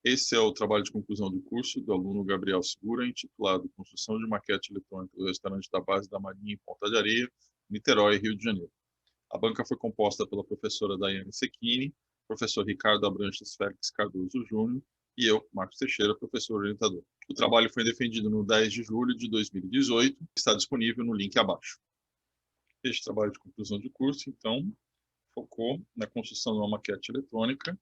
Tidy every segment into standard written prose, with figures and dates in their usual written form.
Esse é o trabalho de conclusão do curso do aluno Gabriel Segura, intitulado Construção de maquete eletrônica do restaurante da base da Marinha em Ponta de Areia, Niterói, Rio de Janeiro. A banca foi composta pela professora Daiane Secchini, professor Ricardo Abranches Félix Cardoso Júnior e eu, Marcos Teixeira, professor orientador. O trabalho foi defendido no 10 de julho de 2018 e está disponível no link abaixo. Este trabalho de conclusão de curso, então, focou na construção de uma maquete eletrônica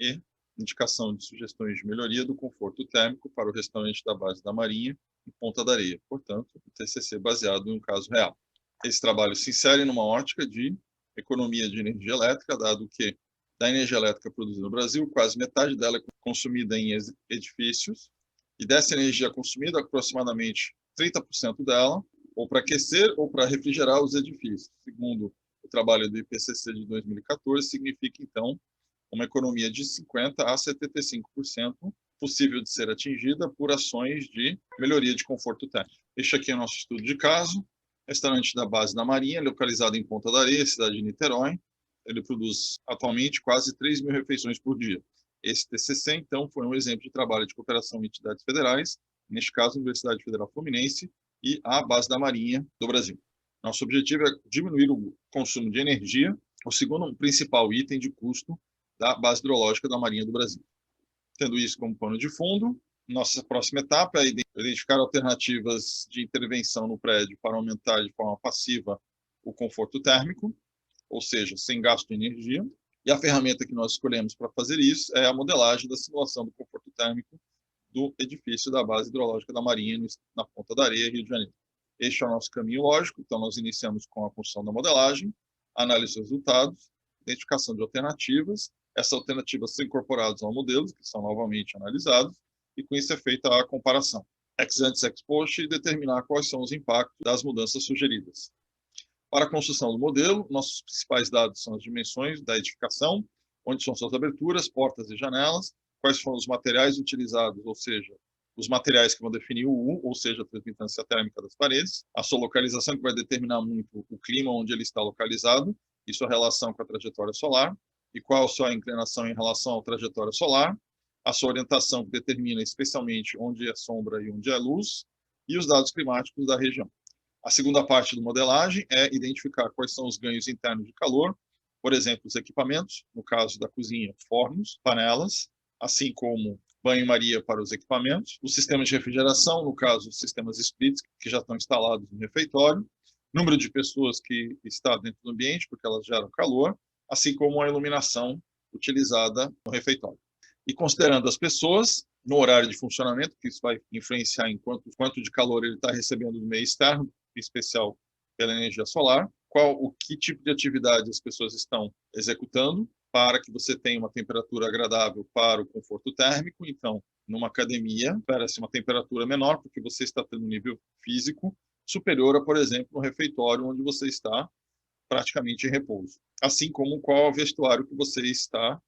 e indicação de sugestões de melhoria do conforto térmico para o restaurante da base da Marinha em Ponta da Areia, portanto, o TCC baseado em um caso real. Esse trabalho se insere numa ótica de economia de energia elétrica, dado que da energia elétrica produzida no Brasil, quase metade dela é consumida em edifícios, e dessa energia consumida, aproximadamente 30% dela, ou para aquecer ou para refrigerar os edifícios. Segundo o trabalho do IPCC de 2014, significa, então, uma economia de 50% a 75% possível de ser atingida por ações de melhoria de conforto térmico. Este aqui é o nosso estudo de caso. Restaurante da base da Marinha, localizado em Ponta da Areia, cidade de Niterói. Ele produz atualmente quase 3.000 refeições por dia. Esse TCC, então, foi um exemplo de trabalho de cooperação em entidades federais, neste caso, a Universidade Federal Fluminense e a base da Marinha do Brasil. Nosso objetivo é diminuir o consumo de energia, o segundo principal item de custo da base hidrológica da Marinha do Brasil. Tendo isso como pano de fundo, nossa próxima etapa é identificar alternativas de intervenção no prédio para aumentar de forma passiva o conforto térmico, ou seja, sem gasto de energia. E a ferramenta que nós escolhemos para fazer isso é a modelagem da simulação do conforto térmico do edifício da base hidrológica da Marinha na Ponta da Areia, Rio de Janeiro. Este é o nosso caminho lógico, então nós iniciamos com a construção da modelagem, análise dos resultados, identificação de alternativas. Essas alternativas são incorporadas ao modelo, que são novamente analisados, e com isso é feita a comparação, ex ante, ex post, e determinar quais são os impactos das mudanças sugeridas. Para a construção do modelo, nossos principais dados são as dimensões da edificação, onde são suas aberturas, portas e janelas, quais foram os materiais utilizados, ou seja, os materiais que vão definir o U, ou seja, a transmitância térmica das paredes, a sua localização, que vai determinar muito o clima onde ele está localizado, e sua relação com a trajetória solar, e qual a sua inclinação em relação à trajetória solar, a sua orientação, que determina especialmente onde é sombra e onde é luz, e os dados climáticos da região. A segunda parte do modelagem é identificar quais são os ganhos internos de calor, por exemplo, os equipamentos, no caso da cozinha, fornos, panelas, assim como banho-maria para os equipamentos, os sistemas de refrigeração, no caso, os sistemas splits, que já estão instalados no refeitório, número de pessoas que está dentro do ambiente, porque elas geram calor, assim como a iluminação utilizada no refeitório. E considerando as pessoas, no horário de funcionamento, que isso vai influenciar em quanto de calor ele está recebendo do meio externo, em especial pela energia solar, que tipo de atividade as pessoas estão executando, para que você tenha uma temperatura agradável para o conforto térmico. Então, numa academia, espera-se uma temperatura menor, porque você está tendo um nível físico superior a, por exemplo, no refeitório, onde você está praticamente em repouso. Assim como qual é o vestuário que você está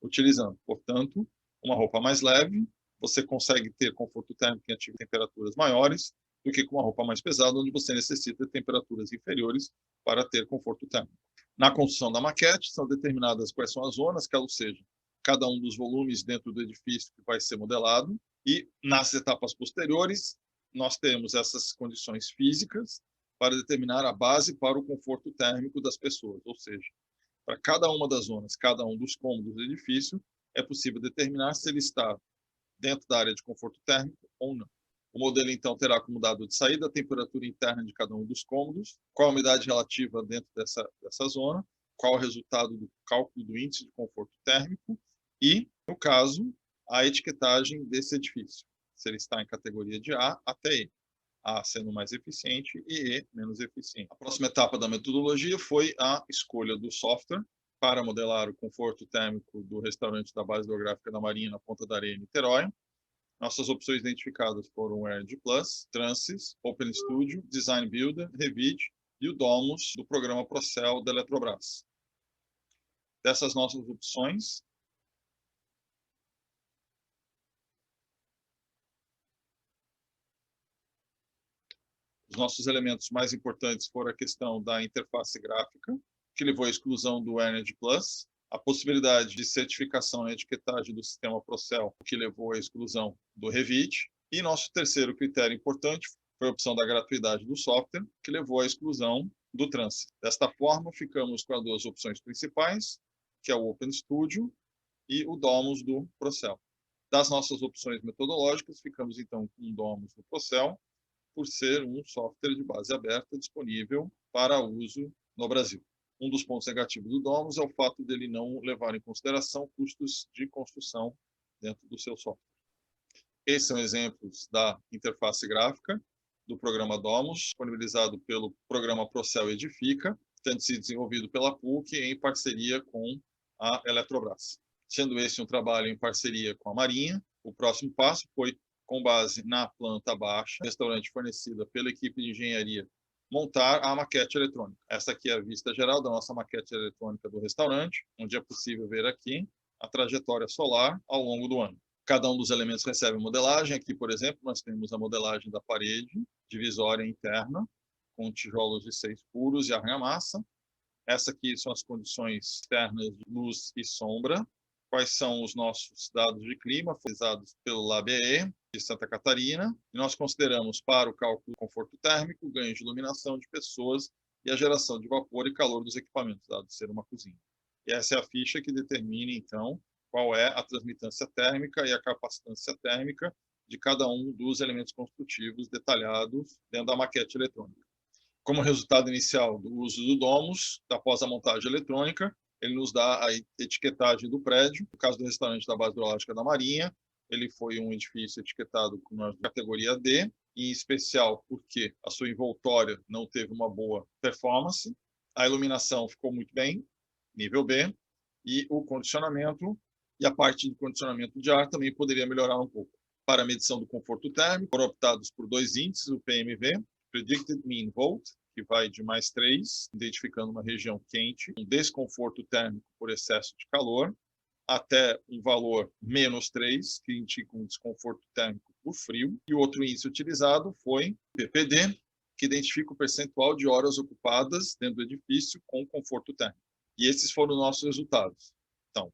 utilizando. Portanto, uma roupa mais leve, você consegue ter conforto térmico em temperaturas maiores do que com uma roupa mais pesada, onde você necessita de temperaturas inferiores para ter conforto térmico. Na construção da maquete, são determinadas quais são as zonas, ou seja, cada um dos volumes dentro do edifício que vai ser modelado, e nas etapas posteriores, nós temos essas condições físicas para determinar a base para o conforto térmico das pessoas, ou seja, para cada uma das zonas, cada um dos cômodos do edifício, é possível determinar se ele está dentro da área de conforto térmico ou não. O modelo, então, terá como dado de saída a temperatura interna de cada um dos cômodos, qual a umidade relativa dentro dessa zona, qual o resultado do cálculo do índice de conforto térmico e, no caso, a etiquetagem desse edifício, se ele está em categoria de A até E. A sendo mais eficiente e E menos eficiente. A próxima etapa da metodologia foi a escolha do software para modelar o conforto térmico do restaurante da base hidrográfica da Marinha na Ponta da Areia, Niterói. Nossas opções identificadas foram o Energy Plus, Transys, Open Studio, Design Builder, Revit e o Domus do programa Procel da Eletrobras. Dessas nossas opções, os nossos elementos mais importantes foram a questão da interface gráfica, que levou à exclusão do Energy Plus, A possibilidade de certificação e etiquetagem do sistema Procel, que levou à exclusão do Revit. E nosso terceiro critério importante foi a opção da gratuidade do software, que levou à exclusão do Transit. Desta forma, ficamos com as duas opções principais, que é o OpenStudio e o Domus do Procel. Das nossas opções metodológicas, ficamos então com o Domus do Procel, por ser um software de base aberta disponível para uso no Brasil. Um dos pontos negativos do Domus é o fato dele não levar em consideração custos de construção dentro do seu software. Esses são exemplos da interface gráfica do programa Domus, disponibilizado pelo programa Procel Edifica, tendo sido desenvolvido pela PUC em parceria com a Eletrobras. Sendo esse um trabalho em parceria com a Marinha, o próximo passo foi, com base na planta baixa, restaurante fornecida pela equipe de engenharia, montar a maquete eletrônica. Essa aqui é a vista geral da nossa maquete eletrônica do restaurante, onde é possível ver aqui a trajetória solar ao longo do ano. Cada um dos elementos recebe modelagem. Aqui, por exemplo, nós temos a modelagem da parede divisória interna, com tijolos de 6 furos e argamassa. Essa aqui são as condições externas de luz e sombra. Quais são os nossos dados de clima, utilizados pelo LabEE de Santa Catarina. E nós consideramos para o cálculo do conforto térmico, o ganho de iluminação de pessoas e a geração de vapor e calor dos equipamentos, dado ser uma cozinha. E essa é a ficha que determina, então, qual é a transmitância térmica e a capacitância térmica de cada um dos elementos construtivos detalhados dentro da maquete eletrônica. Como resultado inicial do uso do Domus, após a montagem eletrônica, ele nos dá a etiquetagem do prédio. No caso do restaurante da Base Hidrológica da Marinha, ele foi um edifício etiquetado com a categoria D, em especial porque a sua envoltória não teve uma boa performance, a iluminação ficou muito bem, nível B, e o condicionamento e a parte de condicionamento de ar também poderia melhorar um pouco. Para a medição do conforto térmico, foram optados por 2 índices, o PMV, Predicted Mean Volt, que vai de +3, identificando uma região quente, um desconforto térmico por excesso de calor, até um valor -3, que indica um desconforto térmico por frio. E o outro índice utilizado foi o PPD, que identifica o percentual de horas ocupadas dentro do edifício com conforto térmico. E esses foram os nossos resultados. Então,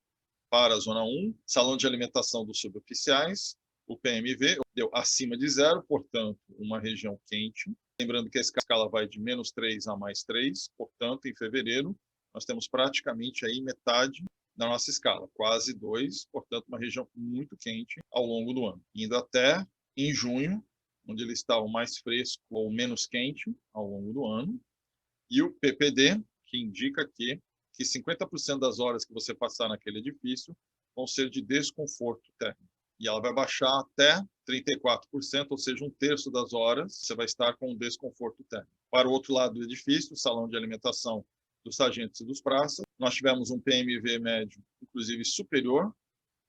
para a zona 1, salão de alimentação dos suboficiais, o PMV deu acima de 0, portanto, uma região quente. Lembrando que a escala vai de -3 a +3, portanto, em fevereiro, nós temos praticamente aí metade da nossa escala, quase 2, portanto, uma região muito quente ao longo do ano. Indo até em junho, onde ele está o mais fresco ou menos quente ao longo do ano. E o PPD, que indica que 50% das horas que você passar naquele edifício vão ser de desconforto térmico. E ela vai baixar até 34%, ou seja, 1/3 das horas você vai estar com desconforto térmico. Para o outro lado do edifício, o salão de alimentação dos sargentos e dos praças, nós tivemos um PMV médio, inclusive superior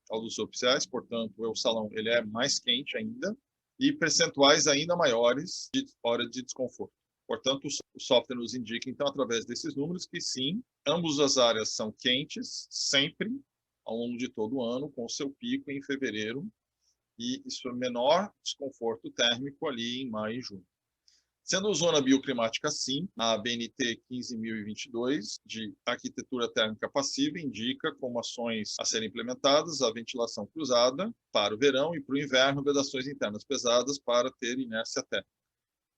ao dos oficiais, portanto, o salão ele é mais quente ainda, e percentuais ainda maiores de hora de desconforto. Portanto, o software nos indica, então, através desses números, que sim, ambas as áreas são quentes, sempre, ao longo de todo o ano, com o seu pico em fevereiro, e isso é menor desconforto térmico ali em maio e junho. Sendo zona bioclimática, sim, a BNT 15.022, de arquitetura térmica passiva, indica como ações a serem implementadas a ventilação cruzada para o verão e para o inverno, vedações internas pesadas para ter inércia térmica.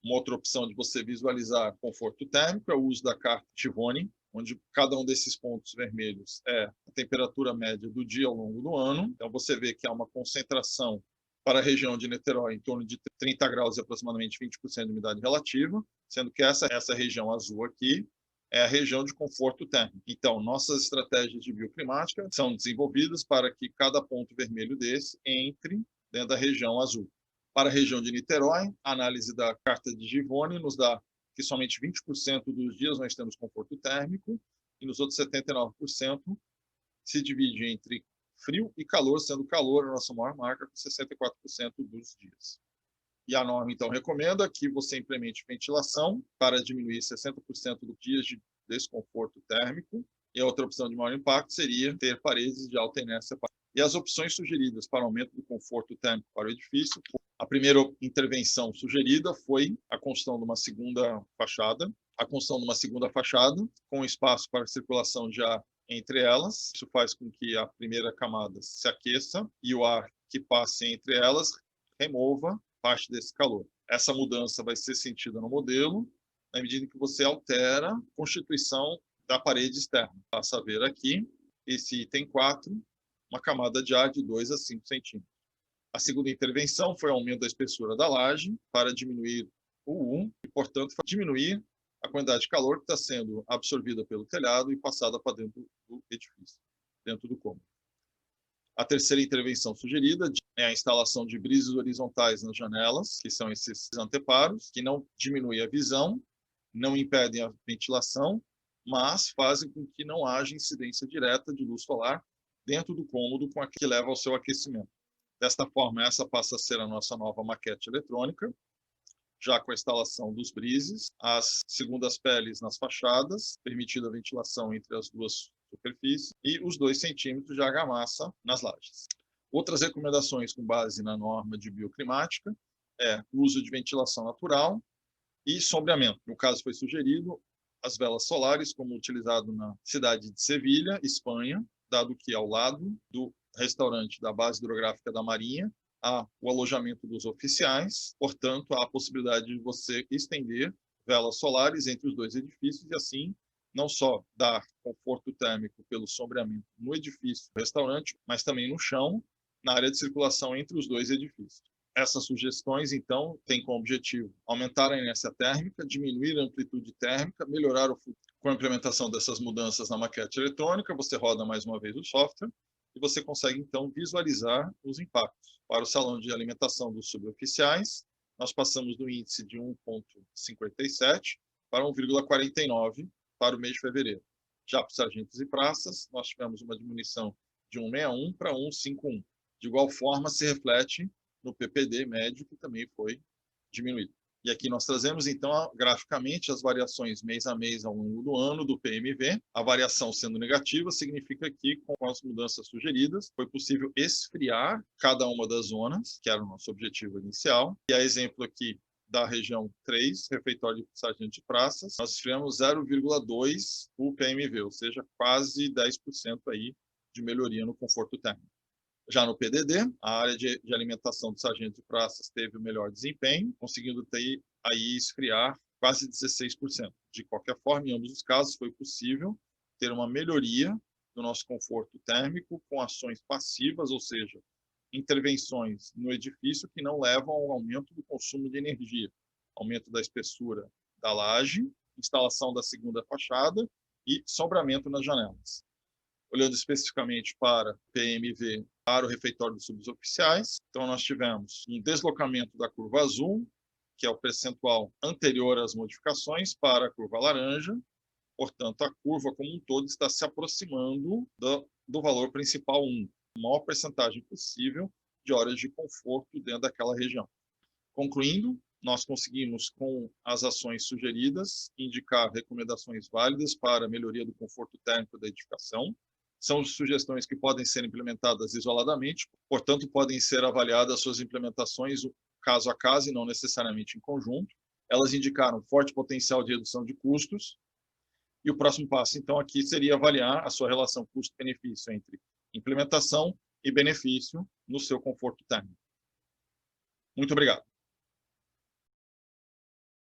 Uma outra opção de você visualizar conforto térmico é o uso da carta Tivoni, onde cada um desses pontos vermelhos é a temperatura média do dia ao longo do ano. Então, você vê que há uma concentração para a região de Niterói em torno de 30 graus e aproximadamente 20% de umidade relativa, sendo que essa região azul aqui é a região de conforto térmico. Então, nossas estratégias de bioclimática são desenvolvidas para que cada ponto vermelho desse entre dentro da região azul. Para a região de Niterói, a análise da carta de Givoni nos dá que somente 20% dos dias nós temos conforto térmico e nos outros 79% se divide entre frio e calor, sendo calor a nossa maior marca com 64% dos dias. E a norma, então, recomenda que você implemente ventilação para diminuir 60% dos dias de desconforto térmico. E a outra opção de maior impacto seria ter paredes de alta inércia. E as opções sugeridas para aumento do conforto térmico para o edifício, a primeira intervenção sugerida foi a construção de uma segunda fachada, com espaço para circulação de ar entre elas. Isso faz com que a primeira camada se aqueça e o ar que passe entre elas remova parte desse calor. Essa mudança vai ser sentida no modelo na medida em que você altera a constituição da parede externa. Passa a ver aqui, esse item 4, uma camada de ar de 2 a 5 centímetros. A segunda intervenção foi o aumento da espessura da laje para diminuir o U e, portanto, diminuir a quantidade de calor que está sendo absorvida pelo telhado e passada para dentro do edifício, dentro do cômodo. A terceira intervenção sugerida é a instalação de brisas horizontais nas janelas, que são esses anteparos, que não diminuem a visão, não impedem a ventilação, mas fazem com que não haja incidência direta de luz solar dentro do cômodo que leva ao seu aquecimento. Desta forma, essa passa a ser a nossa nova maquete eletrônica, já com a instalação dos brises, as segundas peles nas fachadas, permitida a ventilação entre as duas superfícies, e os 2 centímetros de argamassa nas lajes. Outras recomendações com base na norma de bioclimática é o uso de ventilação natural e sombreamento. No caso, foi sugerido as velas solares, como utilizado na cidade de Sevilha, Espanha, dado que ao lado do restaurante da base hidrográfica da Marinha há o alojamento dos oficiais, portanto, há a possibilidade de você estender velas solares entre os 2 edifícios e, assim, não só dar conforto térmico pelo sombreamento no edifício do restaurante, mas também no chão, na área de circulação entre os 2 edifícios. Essas sugestões, então, têm como objetivo aumentar a inércia térmica, diminuir a amplitude térmica, melhorar o fluxo. Com a implementação dessas mudanças na maquete eletrônica, você roda mais uma vez o software e você consegue, então, visualizar os impactos. Para o salão de alimentação dos suboficiais, nós passamos do índice de 1,57 para 1,49 para o mês de fevereiro. Já para os sargentos e praças, nós tivemos uma diminuição de 1,61 para 1,51. De igual forma, se reflete no PPD médio, que também foi diminuído. E aqui nós trazemos, então, graficamente, as variações mês a mês ao longo do ano do PMV. A variação sendo negativa significa que, com as mudanças sugeridas, foi possível esfriar cada uma das zonas, que era o nosso objetivo inicial. E a exemplo aqui da região 3, refeitório de sargento de praças, nós esfriamos 0,2 o PMV, ou seja, quase 10% aí de melhoria no conforto térmico. Já no PDD, a área de alimentação do sargento de praças teve o melhor desempenho, conseguindo aí esfriar quase 16%. De qualquer forma, em ambos os casos, foi possível ter uma melhoria do nosso conforto térmico com ações passivas, ou seja, intervenções no edifício que não levam ao aumento do consumo de energia, aumento da espessura da laje, instalação da segunda fachada e sombreamento nas janelas. Olhando especificamente para PMV, para o refeitório dos suboficiais, então nós tivemos um deslocamento da curva azul, que é o percentual anterior às modificações, para a curva laranja. Portanto, a curva como um todo está se aproximando do valor principal 1, a maior percentagem possível de horas de conforto dentro daquela região. Concluindo, nós conseguimos, com as ações sugeridas, indicar recomendações válidas para a melhoria do conforto térmico da edificação. São sugestões que podem ser implementadas isoladamente, portanto, podem ser avaliadas suas implementações caso a caso e não necessariamente em conjunto. Elas indicaram forte potencial de redução de custos. E o próximo passo, então, aqui seria avaliar a sua relação custo-benefício entre implementação e benefício no seu conforto térmico. Muito obrigado.